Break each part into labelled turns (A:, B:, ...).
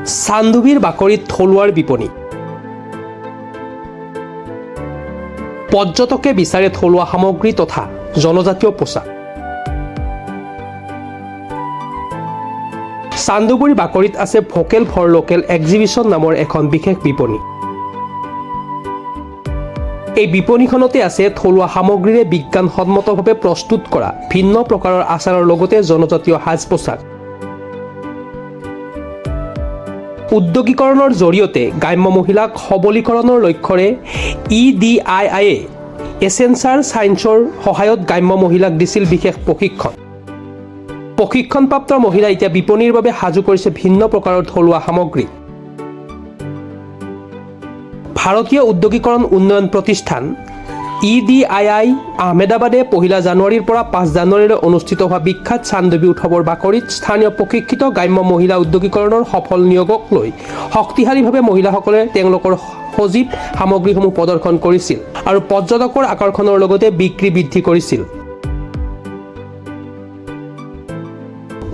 A: চান্দুবিৰ বাকৰিত থলুৱাৰ বিপণী। পৰ্যটকে বিচাৰে থলুৱা সামগ্ৰী তথা জনজাতীয় পোচাক। চান্দুবিৰ বাকৰিত আছে ভোকেল ফৰ লোকেল এক্সিবিশ্যন নামৰ এখন বিশেষ বিপণী। এই বিপণীখনতে আছে থলুৱা সামগ্ৰীৰে বিজ্ঞানসন্মতভাৱে প্ৰস্তুত কৰা ভিন্ন প্ৰকাৰৰ আচাৰৰ লগতে জনজাতীয় সাজ পোছাক। উদ্যোগীকৰণৰ জৰিয়তে গ্ৰাম্য মহিলাক সবলীকৰণৰ লক্ষ্যৰে EDII এচেঞ্চাৰ ছায়েন্সৰ সহায়ত গ্ৰাম্য মহিলাক দিছিল বিশেষ প্ৰশিক্ষণ। প্ৰশিক্ষণপ্ৰাপ্ত মহিলাই এতিয়া বিপণীৰ বাবে সাজু কৰিছে ভিন্ন প্ৰকাৰৰ থলুৱা সামগ্ৰী। ভাৰতীয় উদ্যোগীকৰণ উন্নয়ন প্ৰতিষ্ঠান EDII আহমেদাবাদে 1 জানুৱাৰীৰ পৰা 5 জানুৱাৰীলৈ অনুষ্ঠিত হোৱা বিখ্যাত চান্দুবি উৎসৱৰ বাকৰিত স্থানীয় প্ৰশিক্ষিত গ্ৰাম্য মহিলা উদ্যোগীকৰণৰ সফল নিয়োগক লৈ শক্তিশালীভাৱে মহিলাসকলে তেওঁলোকৰ সজীৱ সামগ্ৰীসমূহ প্ৰদৰ্শন কৰিছিল আৰু পৰ্যটকৰ আকৰ্ষণৰ লগতে বিক্ৰী বৃদ্ধি কৰিছিল।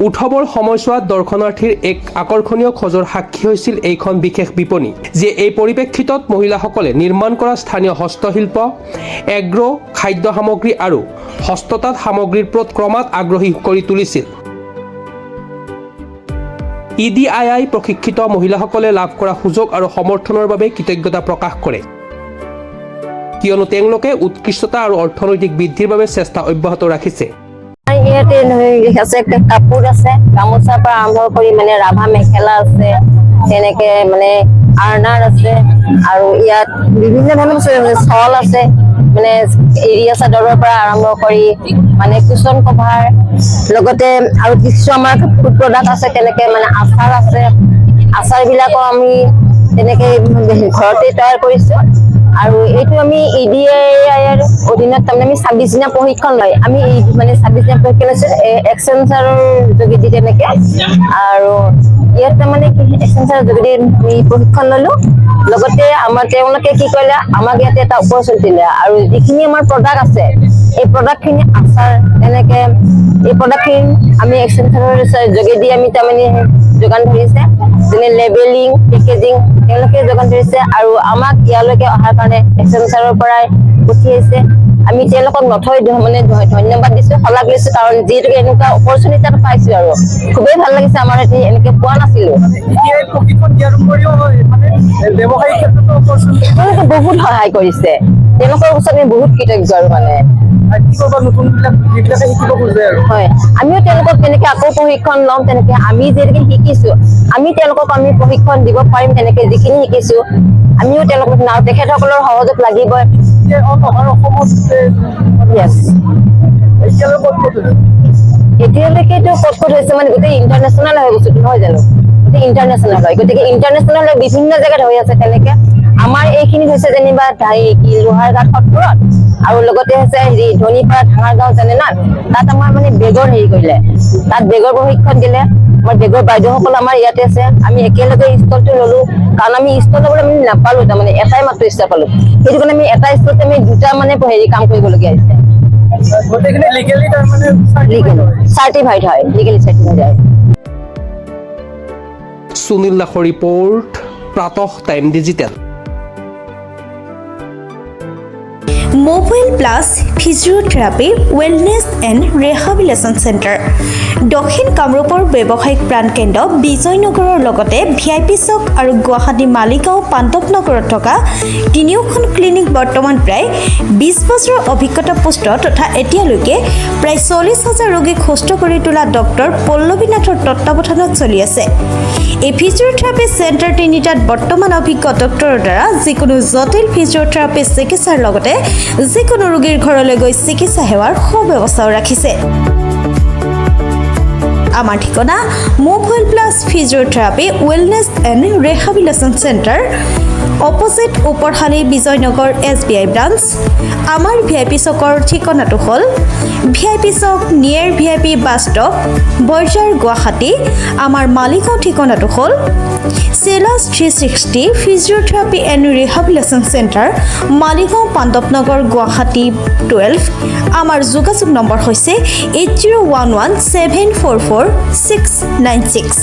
A: উৎসৱৰ সময়ছোৱাত দৰ্শনাৰ্থীৰ এক আকৰ্ষণীয় খোজৰ সাক্ষী হৈছিল এইখন বিশেষ বিপণী, যিয়ে এই পৰিপ্ৰেক্ষিতত মহিলাসকলে নিৰ্মাণ কৰা স্থানীয় হস্তশিল্প, এগ্ৰ খাদ্য সামগ্ৰী আৰু হস্ততাঁত সামগ্ৰীৰ প্ৰতি ক্ৰমাৎ আগ্ৰহী কৰি তুলিছিল। EDII প্ৰশিক্ষিত মহিলাসকলে লাভ কৰা সুযোগ আৰু সমৰ্থনৰ বাবে কৃতজ্ঞতা প্ৰকাশ কৰে, কিয়নো তেওঁলোকে উৎকৃষ্টতা আৰু অৰ্থনৈতিক বৃদ্ধিৰ বাবে চেষ্টা অব্যাহত ৰাখিছে।
B: ইয়াতে আছে কাপোৰ আছে, গামোচাৰ পৰা আৰম্ভ কৰি মানে ৰাভা মেখেলা আছে, তেনেকে মানে আৰনাৰ আছে আৰু ইয়াত বিভিন্ন ধৰণৰ চল আছে, মানে এৰিয়া চাদৰৰ পৰা আৰম্ভ কৰি মানে কুচন কভাৰ, লগতে আৰু কিছু আমাৰ ফুড প্ৰডাক্ট আছে, তেনেকে মানে আচাৰ আছে। আচাৰবিলাকো আমি তেনেকে ঘৰতে তৈয়াৰ কৰিছো। আৰু এইটো আমি EDIIৰ অধীনত তাৰমানে আমি 26 দিনীয়া প্ৰশিক্ষণ লয়। আমি মানে 26 দিনীয়া প্ৰশিক্ষণ লৈছো এক্সেঞ্চাৰৰ যোগেদি তেনেকে। আৰু ইয়াত তাৰমানে এক্সেঞ্চাৰৰ যোগেদি আমি প্ৰশিক্ষণ ললো, লগতে আমাৰ তেওঁলোকে কি কৰিলে আমাক ইয়াতে এটা অপৰচুনিটি দিলে। আৰু যিখিনি আমাৰ প্ৰডাক্ট আছে এই প্ৰডাক্টখিনি আচাৰ, তেনেকে এই প্ৰডাক্টখিনি আমি এক্সেঞ্চাৰৰ যোগেদি আমি তাৰমানে যোগান ধৰিছে, যেনে লেবেলিং, পেকেজিং তেওঁলোকে যোগান ধৰিছে। আৰু আমাক ইয়ালৈকে অহাৰ কাৰণে এক্সেঞ্চাৰৰ পৰাই পঠিয়াইছে। আমি তেওঁলোকক নথৈ মানে ধন্যবাদ দিছো, শলাগ লৈছো, কাৰণ যিহেতুকে এনেকুৱা অপৰচুনিটি এটা পাইছো আৰু খুবেই ভাল লাগিছে। আমাৰ ইয়াতে এনেকে পোৱা নাছিলো। তেওঁলোকে বহুত সহায় কৰিছে, তেওঁলোকৰ ওচৰত আমি বহুত কৃতজ্ঞ। আৰু মানে হয়, আমিও তেওঁলোকক তেনেকে আকৌ প্ৰশিক্ষণ ল'ম। তেনেকে আমি যেনেকে শিকিছো আমি তেওঁলোকক আমি প্ৰশিক্ষণ দিব পাৰিম। তেনেকে যিখিনি শিকিছো আমিও তেওঁলোকক তেখেতসকলৰ সহযোগ লাগিব। এতিয়ালৈকেতো ক'ত হৈছে মানে গোটেই ইণ্টাৰনেশ্যনেল হৈ বস্তুটো, নহয় জানো? গোটেই ইণ্টাৰনেশ্যনেল হয়, গতিকে ইণ্টাৰনেশ্যনেল বিভিন্ন জেগাত হৈ আছে। তেনেকে আমাৰ এইখিনি হৈছে যেনিবা লোহাৰঘাট সত্ৰত, আৰু লগতে হৈছে হেৰি ধনীপাৰা ধাঙাৰগাঁও জানে না, তাত আমাৰ মানে বেগৰ হেৰি কৰিলে, তাত বেগৰ প্ৰশিক্ষণ দিলে। আমাৰ বেগৰ বাইদেউসকল আমাৰ ইয়াতে আছে। আমি একেলগে ষ্টলটো ললো, কাৰণ আমি ষ্টল ল'বলৈ আমি নাপালো, তাৰমানে এটাই মাত্ৰ ষ্টল পালো। সেইটো কাৰণে আমি এটা ষ্টলতে আমি দুটা মানে হেৰি কাম কৰিবলগীয়া হৈছে। চাৰ্টিফাইড হয়, লিগেলি চাৰ্টিফাইড হয়।
A: সুনীল দাসৰ ৰিপৰ্ট, প্ৰাতঃ time digital.
C: Mobile plus physiotherapy wellness and rehabilitation centre, দক্ষিণ কামৰূপৰ ব্যৱসায়িক প্ৰাণকেন্দ্ৰ বিজয়নগৰৰ লগতে VIP চক আৰু গুৱাহাটী মালিগাঁও পাণ্ডৱনগৰত থকা তিনিওখন ক্লিনিক বৰ্তমান প্ৰায় 20 বছৰৰ অভিজ্ঞতা পুষ্ট তথা এতিয়ালৈকে প্ৰায় 40,000 ৰোগীক সুস্থ কৰি তোলা ডক্টৰ পল্লৱী নাথৰ তত্বাৱধানত চলি আছে। এই ফিজিঅ'থেৰাপি চেণ্টাৰ তিনিটাত বৰ্তমান অভিজ্ঞ ডক্টৰৰ দ্বাৰা যিকোনো জটিল ফিজিঅ'থেৰাপি চিকিৎসাৰ লগতে যিকোনো ৰোগীৰ ঘৰলৈ গৈ চিকিৎসা সেৱাৰ সুব্যৱস্থাও ৰাখিছে। আমাৰ ঠিকনা mobile plus physiotherapy wellness and rehabilitation centre, opposite Uparhali Bijoynagar SBI branch. আমাৰ VIP চকৰ ঠিকনাটো হ'ল VIP চক near VIP bus stop, Borjhar, Guwahati. আমাৰ মালিগাঁও ঠিকনাটো হ'ল চেলাছ 360 physiotherapy and rehabilitation centre, Maligaon Pandavnagar, Guwahati 12। আমাৰ যোগাযোগ নম্বৰ হৈছে 8011744696।